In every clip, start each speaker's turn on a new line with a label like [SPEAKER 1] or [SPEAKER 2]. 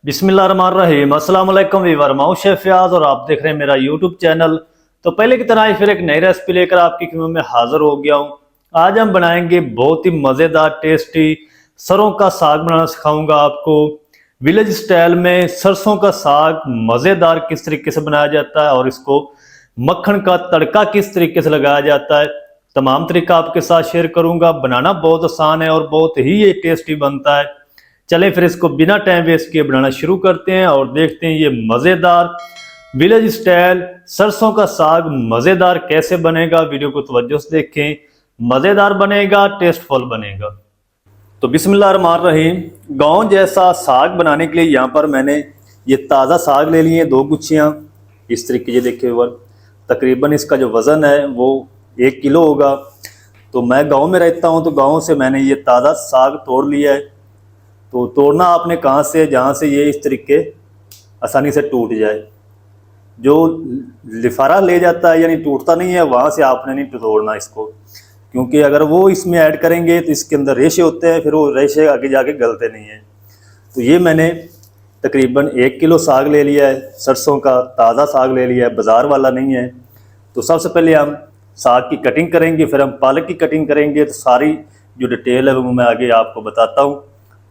[SPEAKER 1] बिस्मिल्लाहिर्रहमानिर्रहीम। अस्सलाम वालेकुम वीवर, मैं शेफ फयाज और आप देख रहे हैं मेरा यूट्यूब चैनल। तो पहले की तरह ही फिर एक नई रेसिपी लेकर आपकी खिदमत में हाजिर हो गया हूँ। आज हम बनाएंगे बहुत ही मज़ेदार टेस्टी सरसों का साग बनाना सिखाऊंगा आपको। विलेज स्टाइल में सरसों का साग मज़ेदार किस तरीके से बनाया जाता है और इसको मक्खन का तड़का किस तरीके से लगाया जाता है, तमाम तरीका आपके साथ शेयर करूंगा। बनाना बहुत आसान है और बहुत ही ये टेस्टी बनता है। चलें फिर इसको बिना टाइम वेस्ट किए बनाना शुरू करते हैं और देखते हैं ये मज़ेदार विलेज स्टाइल सरसों का साग मज़ेदार कैसे बनेगा। वीडियो को तवज्जो से देखें, मज़ेदार बनेगा, टेस्टफुल बनेगा। तो बिस्मिल्लाहिर्रहमानिर्रहीम। गांव जैसा साग बनाने के लिए यहाँ पर मैंने ये ताज़ा साग ले लिए, 2 गुच्छियाँ इस तरीके से। देखिए ऊपर तकरीबन इसका जो वज़न है वो 1 किलो होगा। तो मैं गांव में रहता हूँ तो गांव से मैंने ये ताज़ा साग तोड़ लिया है। तो तोड़ना आपने कहाँ से, जहाँ से ये इस तरीके आसानी से टूट जाए। जो लिफारा ले जाता है यानी टूटता नहीं है, वहाँ से आपने नहीं तोड़ना इसको, क्योंकि अगर वो इसमें ऐड करेंगे तो इसके अंदर रेशे होते हैं, फिर वो रेशे आगे जाके गलते नहीं हैं। तो ये मैंने तकरीबन 1 किलो साग ले लिया है, सरसों का ताज़ा साग ले लिया है, बाज़ार वाला नहीं है। तो सबसे पहले हम साग की कटिंग करेंगे, फिर हम पालक की कटिंग करेंगे। तो सारी जो डिटेल है वो मैं आगे आपको बताता हूँ।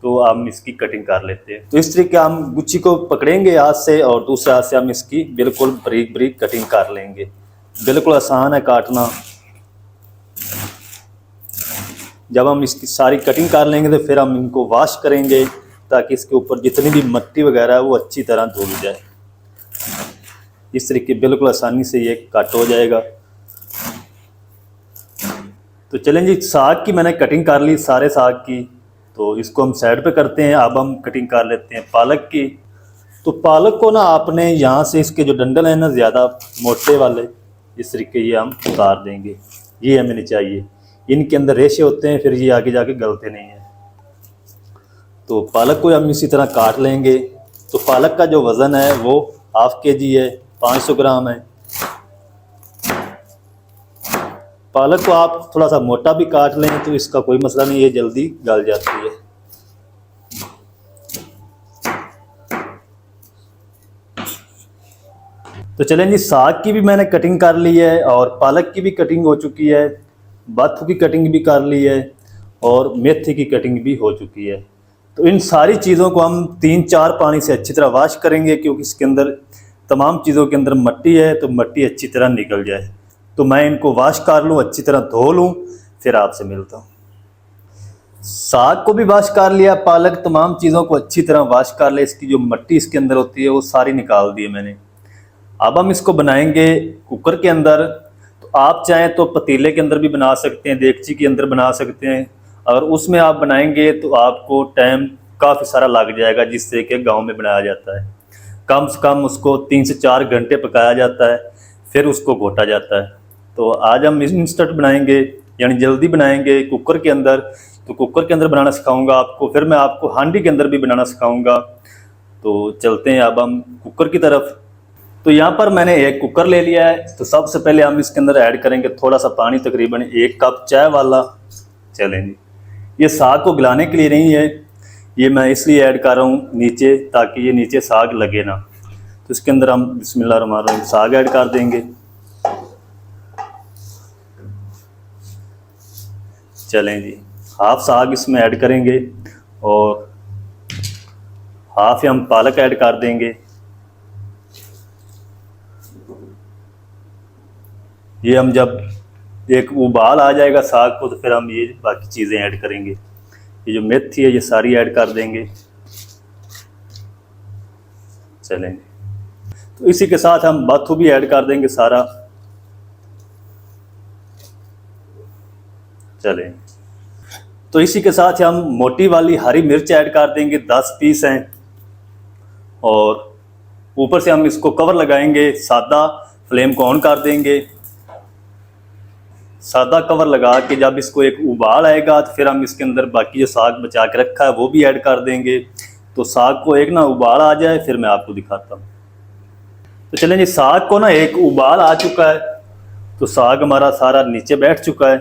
[SPEAKER 1] तो हम इसकी कटिंग कर लेते हैं। तो इस तरीके हम गुच्छी को पकड़ेंगे हाथ से और दूसरे हाथ से हम इसकी बिल्कुल बारीक बारीक कटिंग कर लेंगे। बिल्कुल आसान है काटना। जब हम इसकी सारी कटिंग कर लेंगे तो फिर हम इनको वॉश करेंगे ताकि इसके ऊपर जितनी भी मिट्टी वगैरह है वो अच्छी तरह धुल जाए। इस तरीके बिल्कुल आसानी से ये कट हो जाएगा। तो चलें जी, साग की मैंने कटिंग कर ली, सारे साग की। तो इसको हम साइड पे करते हैं। अब हम कटिंग कर लेते हैं पालक की। तो पालक को ना आपने यहाँ से इसके जो डंडल हैं ना ज़्यादा मोटे वाले, इस तरीके ये हम उतार देंगे। ये हमें चाहिए, इनके अंदर रेशे होते हैं, फिर ये आगे जाके गलते नहीं हैं। तो पालक को हम इसी तरह काट लेंगे। तो पालक का जो वज़न है वो ½ kg है, 500 ग्राम है। पालक को आप थोड़ा सा मोटा भी काट लें तो इसका कोई मसला नहीं, ये जल्दी गल जाती है। तो चलें जी, साग की भी मैंने कटिंग कर ली है और पालक की भी कटिंग हो चुकी है, बाथू की कटिंग भी कर ली है और मेथी की कटिंग भी हो चुकी है। तो इन सारी चीज़ों को हम 3-4 पानी से अच्छी तरह वॉश करेंगे, क्योंकि इसके अंदर तमाम चीज़ों के अंदर मिट्टी है, तो मिट्टी अच्छी तरह निकल जाए। तो मैं इनको वॉश कर लूँ, अच्छी तरह धो लूँ, फिर आपसे मिलता हूँ। साग को भी वॉश कर लिया, पालक तमाम चीज़ों को अच्छी तरह वॉश कर ले। इसकी जो मिट्टी इसके अंदर होती है वो सारी निकाल दी है मैंने। अब हम इसको बनाएंगे कुकर के अंदर। तो आप चाहें तो पतीले के अंदर भी बना सकते हैं, देगची के अंदर बना सकते हैं। अगर उसमें आप बनाएंगे तो आपको टाइम काफ़ी सारा लग जाएगा, जिससे कि गाँव में बनाया जाता है। कम से कम उसको 3 से 4 घंटे पकाया जाता है, फिर उसको घोटा जाता है। तो आज हम इंस्टेंट बनाएंगे, यानी जल्दी बनाएंगे कुकर के अंदर। तो कुकर के अंदर बनाना सिखाऊंगा आपको, फिर मैं आपको हांडी के अंदर भी बनाना सिखाऊंगा। तो चलते हैं अब हम कुकर की तरफ। तो यहाँ पर मैंने एक कुकर ले लिया है। तो सबसे पहले हम इसके अंदर ऐड करेंगे थोड़ा सा पानी, तकरीबन 1 कप चाय वाला। चलेंगे, ये साग को गलाने के लिए नहीं है, ये मैं इसलिए ऐड कर रहा हूँ नीचे, ताकि ये नीचे साग लगे ना। तो इसके अंदर हम बिस्मिल्लाहिर्रहमानिर्रहीम साग ऐड कर देंगे। चलें जी, हाफ साग इसमें ऐड करेंगे और हाफ हम पालक ऐड कर देंगे। ये हम जब एक उबाल आ जाएगा साग को, तो फिर हम ये बाकी चीज़ें ऐड करेंगे। ये जो मेथी है ये सारी ऐड कर देंगे। चलें, तो इसी के साथ हम बाथू भी ऐड कर देंगे सारा। चलें, तो इसी के साथ हम मोटी वाली हरी मिर्च ऐड कर देंगे, 10 पीस हैं। और ऊपर से हम इसको कवर लगाएंगे, सादा फ्लेम को ऑन कर देंगे। सादा कवर लगा के जब इसको एक उबाल आएगा तो फिर हम इसके अंदर बाकी जो साग बचा के रखा है वो भी ऐड कर देंगे। तो साग को एक ना उबाल आ जाए फिर मैं आपको दिखाता हूँ। तो चलें जी, साग को ना एक उबाल आ चुका है। तो साग हमारा सारा नीचे बैठ चुका है।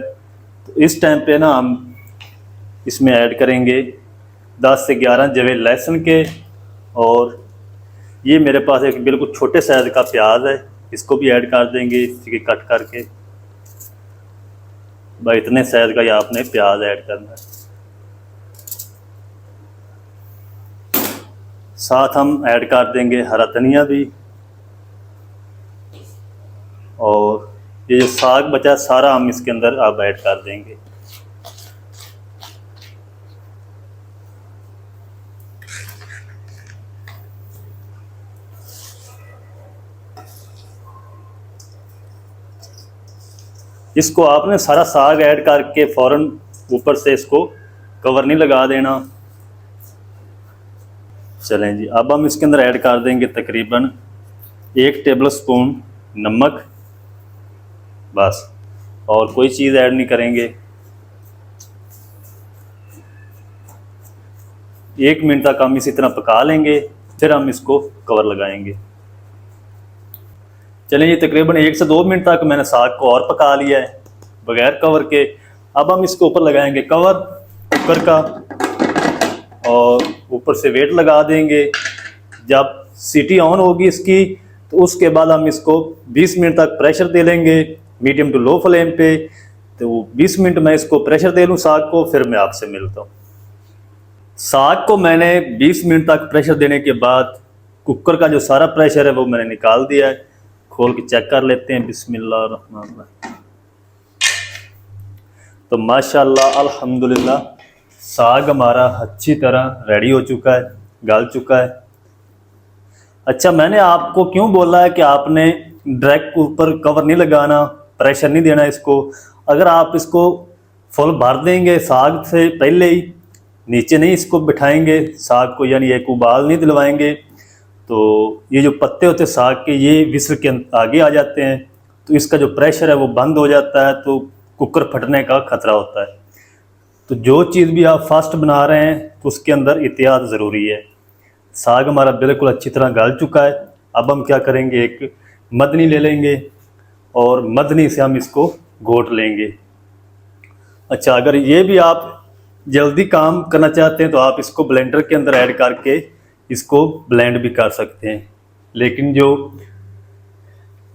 [SPEAKER 1] तो इस टाइम पे ना हम इसमें ऐड करेंगे 10 से 11 जवे लहसुन के और ये मेरे पास एक बिल्कुल छोटे साइज़ का प्याज है, इसको भी ऐड कर देंगे इसके कट करके। भाई इतने साइज़ का ये आपने प्याज ऐड करना है। साथ हम ऐड कर देंगे हरा धनिया भी, और ये जो साग बचा सारा हम इसके अंदर अब ऐड कर देंगे। इसको आपने सारा साग ऐड करके फौरन ऊपर से इसको कवर नहीं लगा देना। चलें जी, अब हम इसके अंदर ऐड कर देंगे तकरीबन 1 टेबल स्पून नमक, बस, और कोई चीज़ ऐड नहीं करेंगे। 1 मिनट तक हम इसी तरह पका लेंगे, फिर हम इसको कवर लगाएंगे। चलिए, तकरीबन 1 से 2 मिनट तक मैंने साग को और पका लिया है बगैर कवर के। अब हम इसके ऊपर लगाएंगे कवर कुकर का और ऊपर से वेट लगा देंगे। जब सीटी ऑन होगी इसकी तो उसके बाद हम इसको 20 मिनट तक प्रेशर दे लेंगे मीडियम टू लो फ्लेम पे। तो 20 मिनट मैं इसको प्रेशर दे लूँ साग को, फिर मैं आपसे मिलता हूँ। साग को मैंने 20 मिनट तक प्रेशर देने के बाद कुकर का जो सारा प्रेशर है वो मैंने निकाल दिया है। खोल के चेक कर लेते हैं। बिस्मिल्लाह। तो माशाल्लाह अल्हम्दुलिल्लाह साग हमारा अच्छी तरह रेडी हो चुका है, गल चुका है। अच्छा, मैंने आपको क्यों बोला है कि आपने डायरेक्ट ऊपर कवर नहीं लगाना, प्रेशर नहीं देना इसको। अगर आप इसको फुल भर देंगे साग से पहले ही, नीचे नहीं इसको बिठाएंगे साग को, यानी एक उबाल नहीं दिलवाएंगे, तो ये जो पत्ते होते हैं साग के ये विसल के आगे आ जाते हैं, तो इसका जो प्रेशर है वो बंद हो जाता है, तो कुकर फटने का खतरा होता है। तो जो चीज़ भी आप फास्ट बना रहे हैं तो उसके अंदर एहतियात ज़रूरी है। साग हमारा बिल्कुल अच्छी तरह गल चुका है। अब हम क्या करेंगे, एक मदनी ले लेंगे और मदनी से हम इसको घोट लेंगे। अच्छा, अगर ये भी आप जल्दी काम करना चाहते हैं तो आप इसको ब्लेंडर के अंदर ऐड करके इसको ब्लेंड भी कर सकते हैं, लेकिन जो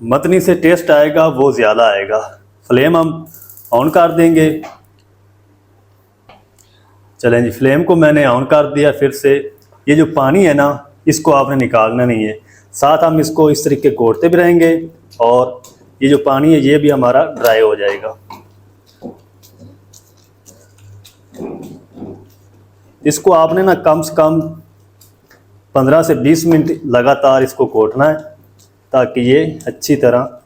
[SPEAKER 1] मदनी से टेस्ट आएगा वो ज़्यादा आएगा। फ्लेम हम ऑन कर देंगे। चलें जी, फ्लेम को मैंने ऑन कर दिया फिर से। ये जो पानी है ना, इसको आपने निकालना नहीं है, साथ हम इसको इस तरीके घोटते भी रहेंगे और ये जो पानी है ये भी हमारा ड्राई हो जाएगा। इसको आपने ना कम से कम 15 से 20 मिनट लगातार इसको घोटना है ताकि ये अच्छी तरह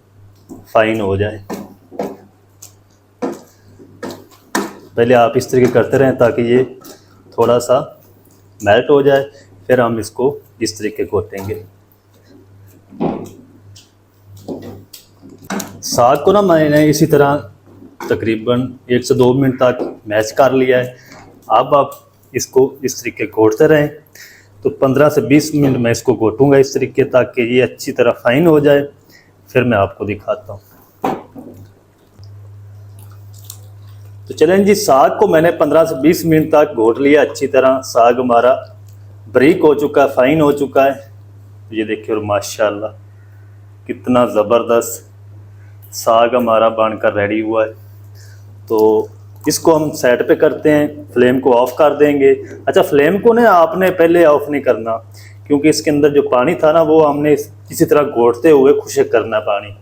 [SPEAKER 1] फाइन हो जाए। पहले आप इस तरीके करते रहें ताकि ये थोड़ा सा मेल्ट हो जाए, फिर हम इसको इस तरीके घोटेंगे। साग को ना मैंने इसी तरह तकरीबन 1 से 2 मिनट तक मैश कर लिया है। अब आप इसको इस तरीके घोटते रहें। तो 15 से 20 मिनट मैं इसको घोटूंगा इस तरीके ताकि ये अच्छी तरह फाइन हो जाए, फिर मैं आपको दिखाता हूँ। तो चलें जी, साग को मैंने 15 से 20 मिनट तक घोट लिया अच्छी तरह। साग हमारा बारीक हो चुका है, फाइन हो चुका है। ये देखिए, और माशाल्लाह कितना ज़बरदस्त साग हमारा बनकर रेडी हुआ है। तो इसको हम साइड पे करते हैं, फ्लेम को ऑफ कर देंगे। अच्छा, फ्लेम को ना आपने पहले ऑफ नहीं करना, क्योंकि इसके अंदर जो पानी था ना वो हमने किसी तरह घोटते हुए खुश्क करना पानी।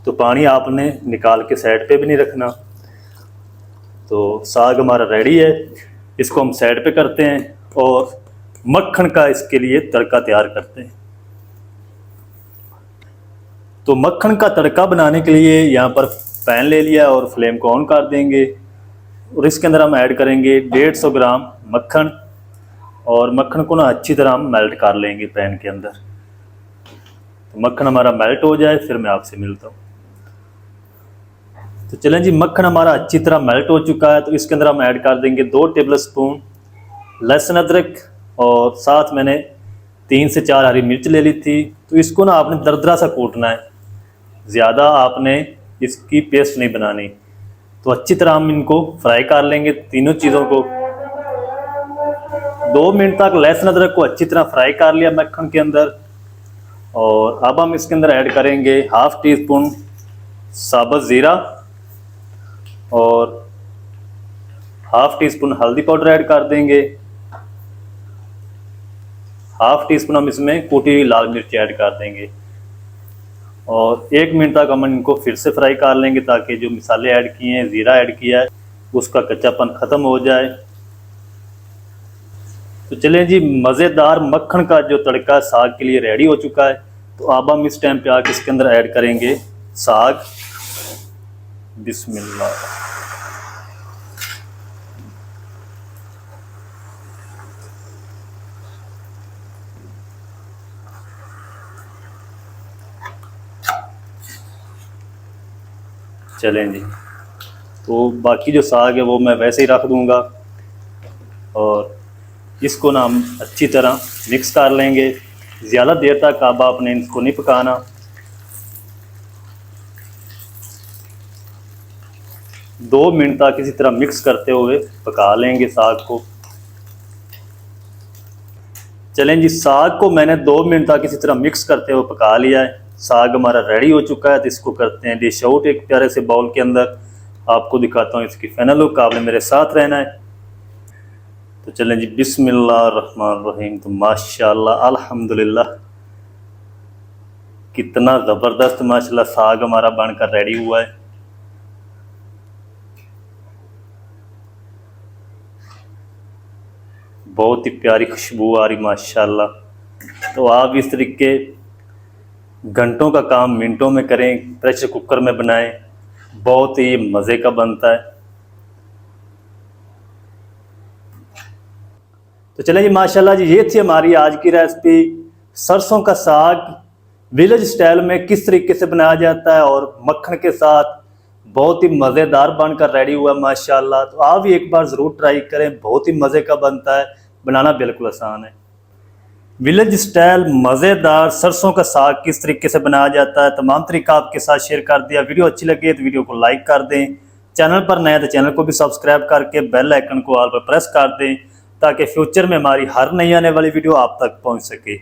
[SPEAKER 1] तो पानी आपने निकाल के साइड पे भी नहीं रखना। तो साग हमारा रेडी है, इसको हम साइड पे करते हैं और मक्खन का इसके लिए तड़का तैयार करते हैं। तो मक्खन का तड़का बनाने के लिए यहाँ पर पैन ले लिया और फ्लेम को ऑन कर देंगे और इसके अंदर हम ऐड करेंगे 150 ग्राम मक्खन, और मक्खन को ना अच्छी तरह हम मेल्ट कर लेंगे पैन के अंदर। तो मक्खन हमारा मेल्ट हो जाए फिर मैं आपसे मिलता हूँ। तो चलें जी, मक्खन हमारा अच्छी तरह मेल्ट हो चुका है। तो इसके अंदर हम ऐड कर देंगे 2 टेबल स्पून लहसुन अदरक, और साथ मैंने 3 से 4 हरी मिर्च ले ली थी। तो इसको ना आपने दरदरा सा कूटना है, ज़्यादा आपने इसकी पेस्ट नहीं बनानी। तो अच्छी तरह हम इनको फ्राई कर लेंगे तीनों चीज़ों को। 2 मिनट तक लहसुन अदरक को अच्छी तरह फ्राई कर लिया मक्खन के अंदर। और अब हम इसके अंदर ऐड करेंगे 1/2 टीस्पून साबुत ज़ीरा और 1/2 टीस्पून हल्दी पाउडर ऐड कर देंगे। 1/2 टीस्पून हम इसमें कूटी हुई लाल मिर्च ऐड कर देंगे। और 1 मिनट तक हम इनको फिर से फ्राई कर लेंगे ताकि जो मसाले ऐड किए हैं, ज़ीरा ऐड किया है, उसका कच्चापन ख़त्म हो जाए। तो चलें जी, मज़ेदार मक्खन का जो तड़का साग के लिए रेडी हो चुका है। तो अब हम इस टाइम पे आके इसके अंदर ऐड करेंगे साग। बिस्मिल्लाह। चलें जी, तो बाकी जो साग है वो मैं वैसे ही रख दूंगा और इसको ना हम अच्छी तरह मिक्स कर लेंगे। ज़्यादा देर तक अब आपने इसको नहीं पकाना। दो मिनट तक इसी तरह मिक्स करते हुए पका लेंगे साग को। चलें जी, साग को मैंने 2 मिनट तक इसी तरह मिक्स करते हुए पका लिया है। साग हमारा रेडी हो चुका है। तो इसको करते हैं डिश आउट एक प्यारे से बाउल के अंदर। आपको दिखाता हूँ इसकी फाइनल लुक, आपने मेरे साथ रहना है। तो चलें जी, बिस्मिल्लाहिर्रहमानिर्रहीम। तो माशाल्लाह अल्हम्दुलिल्लाह, कितना ज़बरदस्त माशाल्लाह साग हमारा बनकर रेडी हुआ है। बहुत ही प्यारी खुशबू आ रही माशाल्लाह। तो आप इस तरीके घंटों का काम मिनटों में करें, प्रेशर कुकर में बनाएं, बहुत ही मज़े का बनता है। तो चलिए जी, माशाल्लाह जी, ये थी हमारी आज की रेसिपी। सरसों का साग विलेज स्टाइल में किस तरीके से बनाया जाता है और मक्खन के साथ बहुत ही मज़ेदार बनकर रेडी हुआ माशाल्लाह। तो आप भी एक बार ज़रूर ट्राई करें, बहुत ही मज़े का बनता है, बनाना बिल्कुल आसान है। विलेज स्टाइल मज़ेदार सरसों का साग किस तरीके से बनाया जाता है, तमाम तरीका आपके साथ शेयर कर दिया। वीडियो अच्छी लगी तो वीडियो को लाइक कर दें। चैनल पर नए तो चैनल को भी सब्सक्राइब करके बेल आइकन को ऑल पर प्रेस कर दें ताकि फ्यूचर में हमारी हर नई आने वाली वीडियो आप तक पहुंच सके।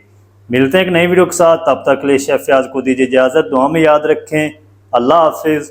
[SPEAKER 1] मिलते हैं एक नई वीडियो के साथ, तब तक के लिए शेफ फयाज को दीजिए इजाज़त। दुआ में याद रखें। अल्लाह हाफिज़।